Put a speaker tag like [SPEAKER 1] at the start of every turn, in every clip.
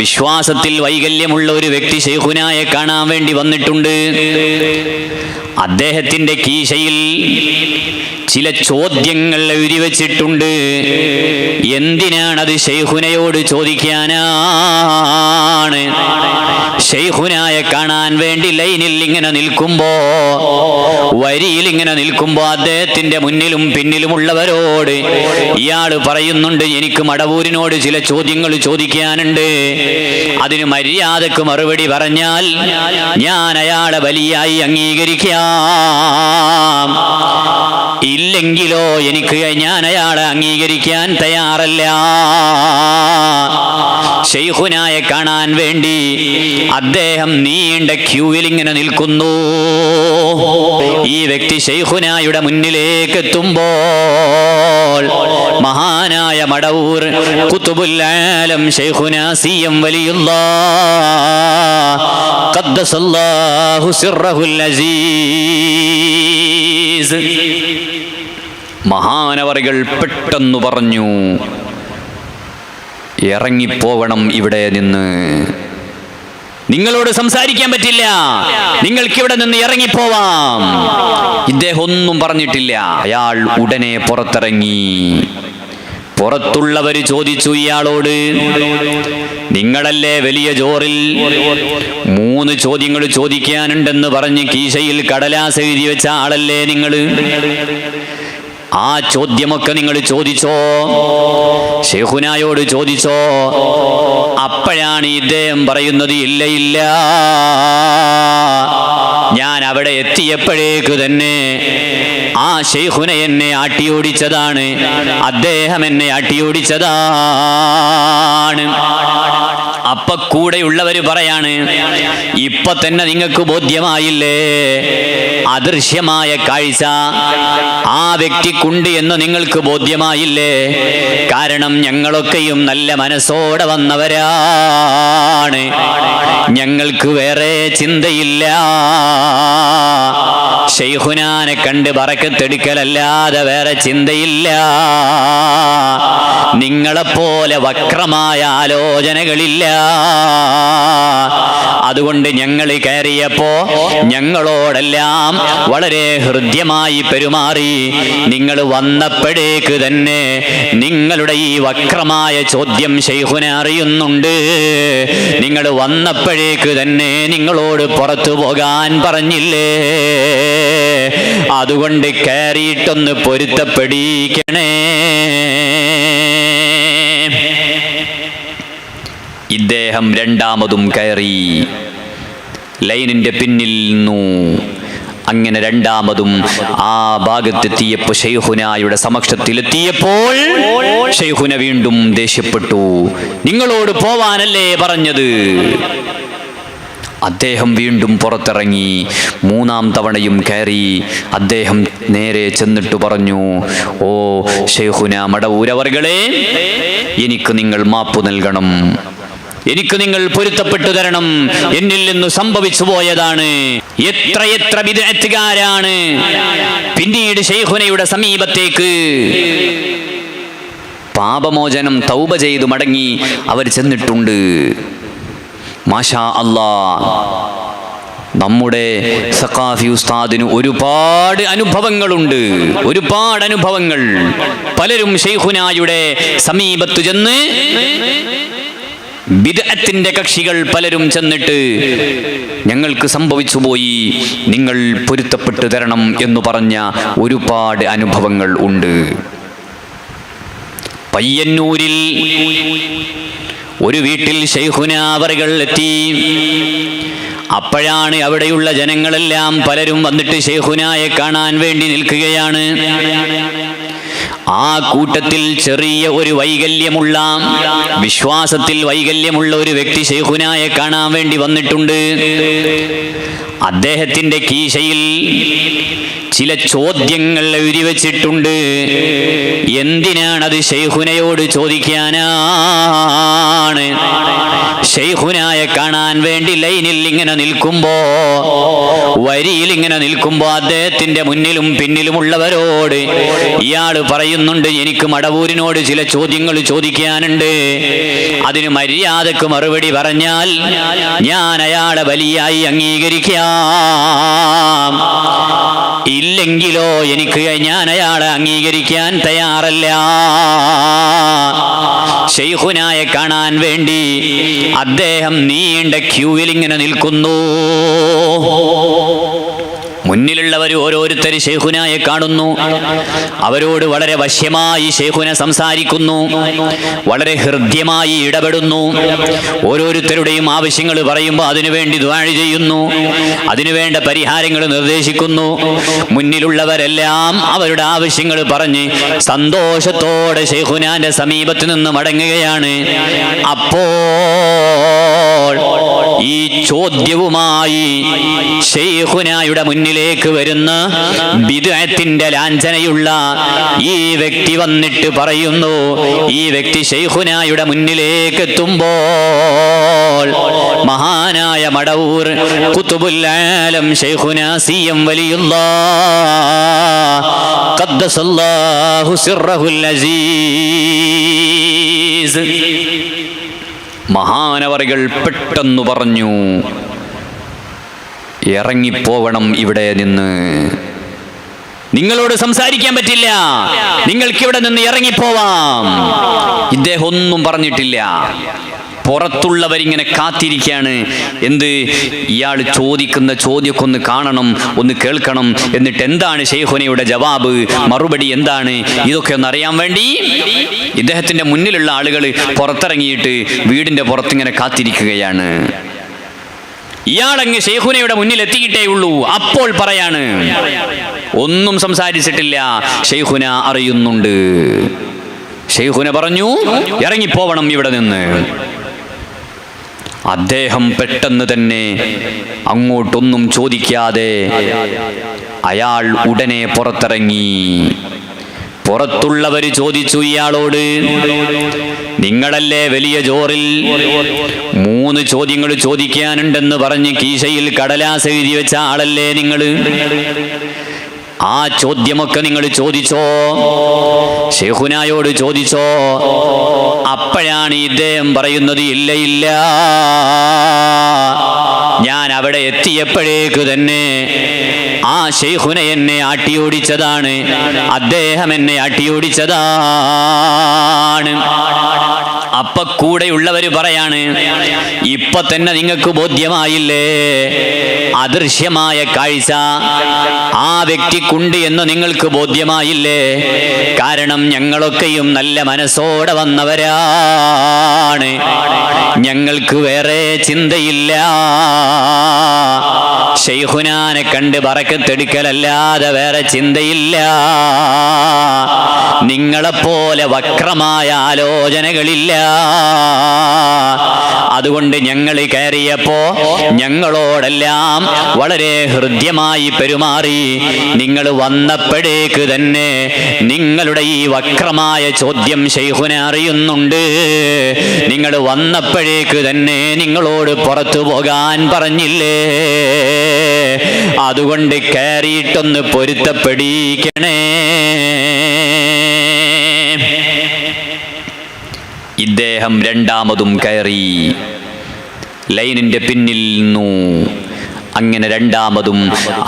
[SPEAKER 1] വിശ്വാസത്തിൽ വൈകല്യമുള്ള ഒരു വ്യക്തി ശൈഖുനായെ കാണാൻ വേണ്ടി വന്നിട്ടുണ്ട്. അദ്ദേഹത്തിന്റെ കീശയിൽ ചില ചോദ്യങ്ങൾ എഴുതി വച്ചിട്ടുണ്ട്. എന്തിനാണത്? ശൈഖുനയോട് ചോദിക്കാനാണ്. ശൈഖുനായെ കാണാൻ വേണ്ടി ലൈനിൽ ഇങ്ങനെ നിൽക്കുമ്പോ, വരിയിൽ ഇങ്ങനെ നിൽക്കുമ്പോ അദ്ദേഹത്തിന്റെ മുന്നിലും പിന്നിലുമുള്ളവരോട് ഇയാൾ പറയുന്നുണ്ട്, എനിക്ക് മടവൂരിനോട് ചില ചോദ്യങ്ങൾ ചോദിക്കാനുണ്ട്. അതിന് മര്യാദക്ക് മറുപടി പറഞ്ഞാൽ ഞാൻ അയാളെ വലിയായി അംഗീകരിക്കാം. ഇല്ലെങ്കിലോ ഞാൻ അയാളെ അംഗീകരിക്കാൻ തയ്യാറല്ല. ശൈഖുനായെ കാണാൻ വേണ്ടി അദ്ദേഹം നീണ്ട ക്യൂവിൽ ഇങ്ങനെ നിൽക്കുന്നു. ഈ വ്യക്തി ശൈഖുനായുടെ മുന്നിലേക്ക് എത്തുമ്പോൾ മഹാനായ മടവൂർ ഖുതുബുൽ ആലം ശൈഖുനാ സിയം വലിയുല്ലാഹ് ഖദ്ദസല്ലാഹു സിർറഹുൽ അസീസ്, മഹാനവറുകൾ പെട്ടെന്ന് പറഞ്ഞു, ഇറങ്ങിപ്പോവണം ഇവിടെ നിന്ന്. നിങ്ങളോട് സംസാരിക്കാൻ പറ്റില്ല, നിങ്ങൾക്ക് ഇവിടെ നിന്ന് ഇറങ്ങിപ്പോവാം. ഇദ്ദേഹം ഒന്നും പറഞ്ഞിട്ടില്ല. അയാൾ ഉടനെ പുറത്തിറങ്ങി. പുറത്തുള്ളവർ ചോദിച്ചു ഇയാളോട്, നിങ്ങളല്ലേ വലിയ ജോറിൽ 3 ചോദ്യങ്ങൾ ചോദിക്കാനുണ്ടെന്ന് പറഞ്ഞ് കീശയിൽ കടലാസ് എഴുതി വെച്ച ആളല്ലേ നിങ്ങൾ? ആ ചോദ്യമൊക്കെ നിങ്ങൾ ചോദിച്ചോ? ശൈഖുനായോട് ചോദിച്ചോ? അപ്പോഴാണ് ഇദ്ദേഹം പറയുന്നത്, ഇല്ല ഇല്ല, ഞാൻ അവിടെ എത്തിയപ്പോഴേക്ക് തന്നെ ആ ശൈഖുന എന്നെ ആട്ടിയോടിച്ചതാണ്, അദ്ദേഹം എന്നെ ആട്ടിയോടിച്ചതാണ്. അപ്പൊ കൂടെയുള്ളവര് പറയാണ്, ഇപ്പൊ തന്നെ നിങ്ങൾക്ക് ബോധ്യമായില്ലേ അദൃശ്യമായ കാഴ്ച ആ വ്യക്തിക്കുണ്ട് എന്ന് നിങ്ങൾക്ക് ബോധ്യമായില്ലേ? കാരണം ഞങ്ങളൊക്കെയും നല്ല മനസ്സോടെ വന്നവരാണ്, ഞങ്ങൾക്ക് വേറെ ചിന്തയില്ല. ശൈഖുനാനെ കണ്ട് ബറക്കത്തെടുക്കലല്ലാതെ വേറെ ചിന്തയില്ല. നിങ്ങളെപ്പോലെ വക്രമായ ആലോചനകളില്ല. അതുകൊണ്ട് ഞങ്ങൾ കയറിയപ്പോ ഞങ്ങളോടെല്ലാം വളരെ ഹൃദ്യമായി പെരുമാറി. നിങ്ങൾ വന്നപ്പോഴേക്ക് തന്നെ നിങ്ങളുടെ ഈ വക്രമായ ചോദ്യം ശൈഖുന അറിയുന്നുണ്ട്. നിങ്ങൾ വന്നപ്പോഴേക്ക് തന്നെ നിങ്ങളോട് പുറത്തു പോകാൻ പറഞ്ഞില്ലേ? അതുകൊണ്ട് കയറിയിട്ടൊന്ന് പൊരുത്തപ്പെടിക്കണേ. ഇദ്ദേഹം രണ്ടാമതും കയറി ലൈനിന്റെ പിന്നിൽ നിന്നു. അങ്ങനെ രണ്ടാമതും ആ ഭാഗത്തെത്തിയപ്പോൾ ശൈഖുനായുടെ സമക്ഷത്തിലെത്തിയപ്പോൾ ശൈഖുന വീണ്ടും ദേഷ്യപ്പെട്ടു. നിങ്ങളോട് പോവാനല്ലേ പറഞ്ഞത്? അദ്ദേഹം വീണ്ടും പുറത്തിറങ്ങി. 3ാം തവണയും കയറി. അദ്ദേഹം നേരെ ചെന്നിട്ട് പറഞ്ഞു, ഓ ശൈഖുന മടവൂരവർകളെ, എനിക്ക് നിങ്ങൾ മാപ്പ് നൽകണം, എനിക്ക് നിങ്ങൾ പൊരുത്തപ്പെട്ടു തരണം. എന്നിൽ നിന്ന് സംഭവിച്ചു പോയതാണ്. എത്ര ബിദ്അത്തുകാരാണ് പിന്നീട് ശൈഖുനയുടെ സമീപത്തേക്ക് പാപമോചനം തൗബ ചെയ്തു മടങ്ങി അവർ ചെന്നിട്ടുണ്ട്. മാഷാ അല്ലാഹ്, നമ്മുടെ സഖാഫി ഉസ്താദിന് ഒരുപാട് അനുഭവങ്ങളുണ്ട്, ഒരുപാട് അനുഭവങ്ങൾ. പലരും ശൈഖുനായുടെ സമീപത്ത് ചെന്ന്, ബിദ്അത്തിന്റെ കക്ഷികൾ പലരും ചെന്നിട്ട് ഞങ്ങൾക്ക് സംഭവിച്ചു പോയി, നിങ്ങൾ പൊരുത്തപ്പെട്ടു തരണം എന്ന് പറഞ്ഞ ഒരുപാട് അനുഭവങ്ങൾ ഉണ്ട്. പയ്യന്നൂരിൽ ഒരു വീട്ടിൽ ശൈഖുന അവറുകൾ എത്തി. അപ്പോഴാണ് അവിടെയുള്ള ജനങ്ങളെല്ലാം പലരും വന്നിട്ട് ശൈഖുനായെ കാണാൻ വേണ്ടി നിൽക്കുകയാണ്. ആ കൂട്ടത്തിൽ ചെറിയ ഒരു വൈകല്യമുള്ള, വിശ്വാസത്തിൽ വൈകല്യമുള്ള ഒരു വ്യക്തി ശൈഖുനായെ കാണാൻ വേണ്ടി വന്നിട്ടുണ്ട്. അദ്ദേഹത്തിന്റെ കീശയിൽ ചില ചോദ്യങ്ങൾ എഴുതി വച്ചിട്ടുണ്ട്. എന്തിനാണത്? ശൈഖുനയോട് ചോദിക്കാനാണ്. ശൈഖുനായെ കാണാൻ വേണ്ടി ലൈനിൽ ഇങ്ങനെ നിൽക്കുമ്പോ, വരിയിൽ ഇങ്ങനെ നിൽക്കുമ്പോ അദ്ദേഹത്തിന്റെ മുന്നിലും പിന്നിലുമുള്ളവരോട് ഇയാൾ പറയുന്നുണ്ട്, എനിക്ക് മടവൂരിനോട് ചില ചോദ്യങ്ങൾ ചോദിക്കാനുണ്ട്. അതിന് മര്യാദക്ക് മറുപടി പറഞ്ഞാൽ ഞാൻ അയാളെ വലിയായി അംഗീകരിക്കാം. ഇല്ലെങ്കിലോ ഞാൻ അയാളെ അംഗീകരിക്കാൻ തയ്യാറല്ല. ശൈഖുനായെ കാണാൻ വേണ്ടി അദ്ദേഹം നീണ്ട ക്യൂവിൽ ഇങ്ങനെ നിൽക്കുന്നു. മുന്നിലുള്ളവർ ഓരോരുത്തർ ശൈഖുനായെ കാണുന്നു. അവരോട് വളരെ വശ്യമായി ശൈഖുന സംസാരിക്കുന്നു, വളരെ ഹൃദ്യമായി ഇടപെടുന്നു. ഓരോരുത്തരുടെയും ആവശ്യങ്ങൾ പറയുമ്പോൾ അതിനുവേണ്ടി ദുആ ചെയ്യുന്നു, അതിനുവേണ്ട പരിഹാരങ്ങൾ നിർദ്ദേശിക്കുന്നു. മുന്നിലുള്ളവരെല്ലാം അവരുടെ ആവശ്യങ്ങൾ പറഞ്ഞ് സന്തോഷത്തോടെ ശൈഖുനാന്റെ സമീപത്ത് നിന്ന് മടങ്ങുകയാണ്. അപ്പോൾ ഈ ചോദ്യവുമായി ശൈഖുനായുടെ മുന്നിലേക്ക് വരുന്ന ബിദ്അത്തിന്റെ ലാഞ്ചനയുള്ള ഈ വ്യക്തി വന്നിട്ട് പറയുന്നു, ഈ വ്യക്തി ശൈഖുനായുടെ മുന്നിലേക്ക് എത്തുമ്പോൾ മഹാനായ മടവൂർ ഖുതുബുൽ ആലം ശൈഖുനാ സിയം വലിയുല്ലാഹ് ഖദ്ദസല്ലാഹു സിർറഹുൽ അസീസ്, മഹാനവറുകൾ പെട്ടെന്ന് പറഞ്ഞു, ഇറങ്ങിപ്പോവണം ഇവിടെ നിന്ന്. നിങ്ങളോട് സംസാരിക്കാൻ പറ്റില്ല, നിങ്ങൾക്കിവിടെ നിന്ന് ഇറങ്ങിപ്പോവാം. ഇദ്ദേഹം ഒന്നും പറഞ്ഞിട്ടില്ല. പുറത്തുള്ളവരിങ്ങനെ കാത്തിരിക്കുകയാണ്. എന്ത്? ഇയാൾ ചോദിക്കുന്ന ചോദ്യമൊക്കെ ഒന്ന് കാണണം, ഒന്ന് കേൾക്കണം. എന്നിട്ട് എന്താണ് ശൈഖുനയുടെ ജവാബ്, മറുപടി എന്താണ്, ഇതൊക്കെ ഒന്ന് അറിയാൻ വേണ്ടി ഇദ്ദേഹത്തിന്റെ മുന്നിലുള്ള ആളുകൾ പുറത്തിറങ്ങിയിട്ട് വീടിന്റെ പുറത്തിങ്ങനെ കാത്തിരിക്കുകയാണ്. ഇയാളങ്ങ് ശൈഖുനയുടെ മുന്നിൽ എത്തിയിട്ടേ ഉള്ളൂ. അപ്പോൾ പറയാണ്, ഒന്നും സംസാരിച്ചിട്ടില്ല, ശൈഖുന അറിയുന്നുണ്ട്. ശൈഖുന പറഞ്ഞു, ഇറങ്ങിപ്പോവണം ഇവിടെ നിന്ന്. അദ്ദേഹം പെട്ടെന്ന് തന്നെ അങ്ങോട്ടൊന്നും ചോദിക്കാതെ അയാൾ ഉടനെ പുറത്തിറങ്ങി. പുറത്തുള്ളവർ ചോദിച്ചു ഇയാളോട്, നിങ്ങളല്ലേ വലിയ ജോറിൽ 3 ചോദ്യങ്ങൾ ചോദിക്കാനുണ്ടെന്ന് പറഞ്ഞ് കീശയിൽ കടലാസ് എഴുതി വെച്ച ആളല്ലേ നിങ്ങൾ? ആ ചോദ്യമൊക്കെ നിങ്ങൾ ചോദിച്ചോ? ശൈഖുനായോട് ചോദിച്ചോ? അപ്പോഴാണ് ഇദ്ദേഹം പറയുന്നത്, ഇല്ല ഇല്ല, ഞാൻ അവിടെ എത്തിയപ്പോഴേക്ക് തന്നെ ആ ശൈഖുന എന്നെ ആട്ടിയോടിച്ചതാണ്, അദ്ദേഹം എന്നെ ആട്ടിയോടിച്ചതാണ്. അപ്പൊ കൂടെയുള്ളവര് പറയാണ്, ഇപ്പൊ തന്നെ നിങ്ങൾക്ക് ബോധ്യമായില്ലേ അദൃശ്യമായ കാഴ്ച ആ വ്യക്തിക്കുണ്ട് എന്ന് നിങ്ങൾക്ക് ബോധ്യമായില്ലേ? കാരണം ഞങ്ങളൊക്കെയും നല്ല മനസ്സോടെ വന്നവരാണ്, ഞങ്ങൾക്ക് വേറെ ചിന്തയില്ല. ശൈഖുനാനെ കണ്ട് ബറക്കത്തെടുക്കലല്ലാതെ വേറെ ചിന്തയില്ല. നിങ്ങളെപ്പോലെ വക്രമായ ആലോചനകളില്ല. അതുകൊണ്ട് ഞങ്ങൾ കയറിയപ്പോ ഞങ്ങളോടെല്ലാം വളരെ ഹൃദ്യമായി പെരുമാറി. നിങ്ങൾ വന്നപ്പോഴേക്ക് തന്നെ നിങ്ങളുടെ ഈ വക്രമായ ചോദ്യം ശൈഖുന അറിയുന്നുണ്ട്. നിങ്ങൾ വന്നപ്പോഴേക്ക് തന്നെ നിങ്ങളോട് പുറത്തു പോകാൻ പറഞ്ഞില്ലേ? അതുകൊണ്ട് കയറിയിട്ടൊന്ന് പൊരുത്തപ്പെടിക്കണേ. ഇദ്ദേഹം രണ്ടാമതും കയറി ലൈനിന്റെ പിന്നിൽ നിന്നു. അങ്ങനെ രണ്ടാമതും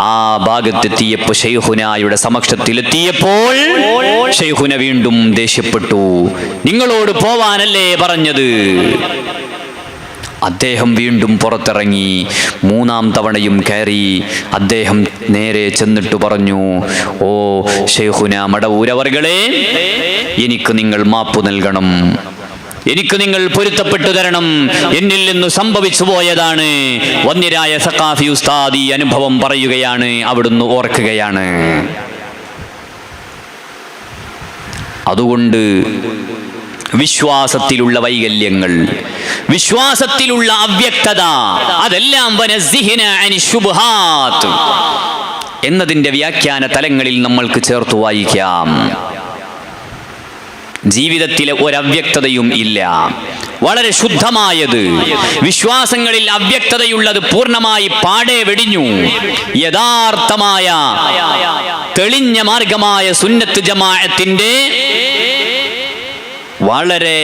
[SPEAKER 1] ആ ഭാഗത്തെത്തിയപ്പോൾ ശൈഖുനായുടെ സമക്ഷത്തിലെത്തിയപ്പോൾ ശൈഖുന വീണ്ടും ദേഷ്യപ്പെട്ടു. നിങ്ങളോട് പോവാനല്ലേ പറഞ്ഞത്? അദ്ദേഹം വീണ്ടും പുറത്തിറങ്ങി. 3-ാം തവണയും കയറി. അദ്ദേഹം നേരെ ചെന്നിട്ട് പറഞ്ഞു, ഓ ശൈഖുന മടവൂരവർകളെ, എനിക്ക് നിങ്ങൾ മാപ്പ് നൽകണം, എനിക്ക് നിങ്ങൾ പൊരുത്തപ്പെട്ടു തരണം. എന്നിൽ നിന്ന് സംഭവിച്ചു പോയതാണ്. വന്യരായ സഖാഫി ഉസ്താദ് ഈ അനുഭവം പറയുകയാണ്, അവിടുന്ന് ഓർക്കുകയാണ്. അതുകൊണ്ട് വിശ്വാസത്തിലുള്ള വൈകല്യങ്ങൾ, വിശ്വാസത്തിലുള്ള അവ്യക്തത, അതെല്ലാം വനസ്സിഹിന അനി ശുബ്ഹാത്ത്, എന്നതിൻ്റെ വ്യാഖ്യാന തലങ്ങളിൽ നമ്മൾക്ക് ചേർത്തു വായിക്കാം. ജീവിതത്തിലെ ഒരവ്യക്തതയും ഇല്ല, വളരെ ശുദ്ധമായത്. വിശ്വാസങ്ങളിൽ അവ്യക്തതയുള്ളത് പൂർണ്ണമായി പാടെ വെടിഞ്ഞു. യഥാർത്ഥമായ തെളിഞ്ഞ മാർഗമായ സുന്നത്ത് ജമാഅത്തിന്റെ വളരെ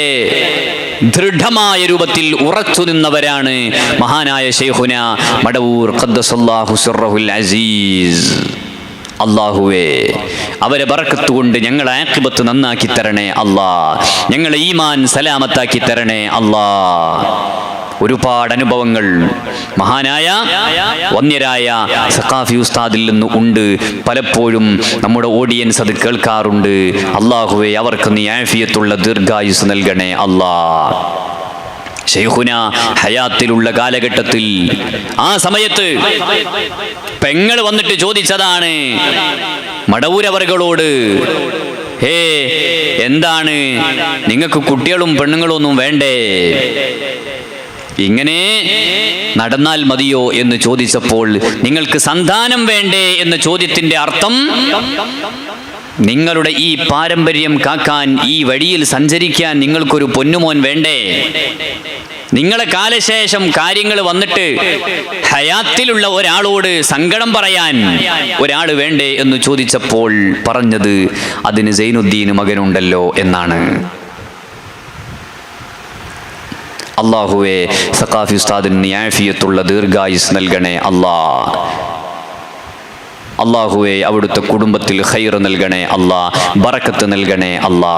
[SPEAKER 1] ദൃഢമായ രൂപത്തിൽ ഉറച്ചു നിന്നവരാണ് മഹാനായ ശൈഖുന മടവൂർ ഖദ്ദസല്ലാഹു സിർറഹുൽ അസീസ്. അല്ലാഹുവേ, അവരെ ബറക്കത്ത് കൊണ്ട് ഞങ്ങളെ ആഖിബത്ത് നന്നാക്കി തരണേ അല്ലാ. ഞങ്ങളെ ഈമാൻ സലാമത്താക്കി തരണേ അല്ലാ. ഒരുപാട് അനുഭവങ്ങൾ മഹാനായ വന്യരായ സഖാഫി ഉസ്താദിൽ നിന്ന് ഉണ്ട്. പലപ്പോഴും നമ്മുടെ ഓഡിയൻസ് അത് കേൾക്കാറുണ്ട്. അല്ലാഹുവേ, അവർക്ക് നീ ആഫിയത്തുള്ള ദീർഘായുസ് നൽകണേ അല്ലാ. ശൈഖുന ഹയാത്തിലുള്ള കാലഘട്ടത്തിൽ ആ സമയത്ത് പെങ്ങൾ വന്നിട്ട് ചോദിച്ചതാണ് മടവൂരവറുകളോട്, എന്താണ് നിങ്ങൾക്ക് കുട്ടികളും പെണ്ണുങ്ങളും ഒന്നും വേണ്ടേ, ഇങ്ങനെ നടന്നാൽ മതിയോ എന്ന് ചോദിച്ചപ്പോൾ, നിങ്ങൾക്ക് സന്താനം വേണ്ടേ എന്ന ചോദ്യത്തിന്റെ അർത്ഥം, നിങ്ങളുടെ ഈ പാരമ്പര്യം കാക്കാൻ, ഈ വഴിയിൽ സഞ്ചരിക്കാൻ നിങ്ങൾക്കൊരു പൊന്നുമോൻ വേണ്ടേ, നിങ്ങളെ കാലശേഷം കാര്യങ്ങൾ വന്നിട്ട് ഹയാത്തിലുള്ള ഒരാളോട് സങ്കടം പറയാൻ ഒരാൾ വേണ്ടേ എന്ന് ചോദിച്ചപ്പോൾ പറഞ്ഞത്, അതിന് സൈനുദ്ദീൻ മകനുണ്ടല്ലോ എന്നാണ്. അല്ലാഹുവേ, സഖാഫി ഉസ്താദിന് ആഫിയത്തുള്ള ദീർഘായുസ് നൽകണേ അല്ലാ. അല്ലാഹുവേ, അവിടുത്തെ കുടുംബത്തിൽ ഖൈർ നൽകണേ അല്ലാ, ബറക്കത്ത് നൽകണേ അല്ലാ.